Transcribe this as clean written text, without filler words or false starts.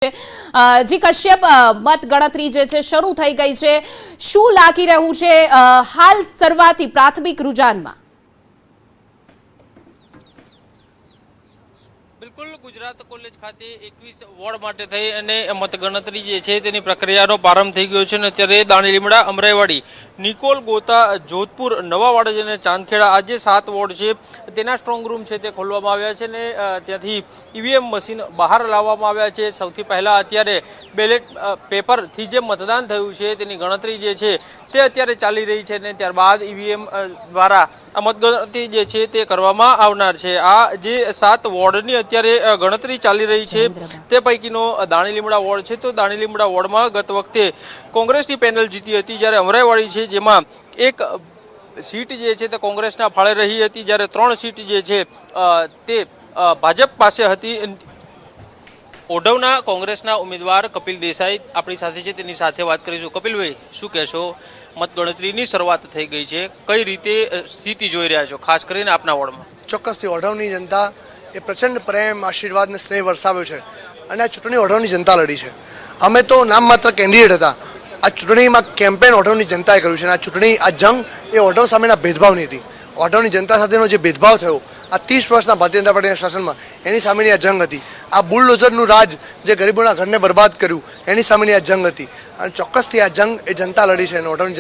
જી કશ્યપ, મત ગણતરી જે છે શરૂ થઈ ગઈ છે, શું લાગી રહ્યું છે હાલ શરૂઆતી પ્રાથમિક રૂઝાનમાં? બિલકુલ, ગુજરાત કોલેજ ખાતે 21 વોર્ડ માટે થઈ અને મતગણતરી જે છે તેની પ્રક્રિયાનો પ્રારંભ થઈ ગયો છે અને અત્યારે દાણીલીમડા, અમરાઈવાડી, નિકોલ, ગોતા, જોધપુર, નવાવાડા અને ચાંદખેડા આ જે 7 વોર્ડ છે તેના સ્ટ્રોંગ રૂમ છે તે ખોલવામાં આવ્યા છે અને ત્યાંથી ઈવીએમ મશીન બહાર લાવવામાં આવ્યા છે. સૌથી પહેલાં અત્યારે બેલેટ પેપરથી જે મતદાન થયું છે તેની ગણતરી જે છે તે અત્યારે ચાલી રહી છે અને ત્યારબાદ ઈવીએમ દ્વારા આ મતગણતરી જે છે તે કરવામાં આવનાર છે. આ જે 7 વોર્ડની અત્યારે ગણતરી ચાલી રહી છે તે પૈકીનો દાણીલીમડા વોર્ડ છે. તો દાણીલીમડા વોર્ડમાં ગત વખતે કોંગ્રેસની પેનલ જીતી હતી, જ્યારે અમરાઈવાડી છે જેમાં એક સીટ જે છે તે કોંગ્રેસના ફાળે રહી હતી, જ્યારે 3 સીટ જે છે તે ભાજપ પાસે હતી. ઓઢવના કોંગ્રેસના ઉમેદવાર કપિલ દેસાઈ આપણી સાથે છે, તેની સાથે વાત કરીશું. કપિલભાઈ, શું કહેશો? મતગણતરીની શરૂઆત થઈ ગઈ છે, કઈ રીતે સ્થિતિ જોઈ રહ્યા છો, ખાસ કરીને આપના વોર્ડમાં? ચોક્કસથી ઓઢવની જનતા એ પ્રચંડ પ્રેમ, આશીર્વાદ અને સ્નેહ વરસાવ્યો છે અને આ ચૂંટણી ઓઢવની જનતા લડી છે. અમે તો નામ માત્ર કેન્ડિડેટ હતા. આ ચૂંટણીમાં કેમ્પેન ઓઢવની જનતાએ કર્યું છે અને આ ચૂંટણી, આ જંગ એ ઓઢવ સામેના ભેદભાવની હતી. ઓઢવની જનતા સાથેનો જે ભેદભાવ થયો આ 30 વર્ષના ભારતીય જનતા પાર્ટીના શાસનમાં, એની સામેની આ જંગ હતી. આ બુલડોઝરનું રાજ જે ગરીબોના ઘરને બરબાદ કર્યું એની સામેની આ જંગ હતી અને ચોક્કસથી આ જંગ એ જનતા લડી છે અને ઓઢવની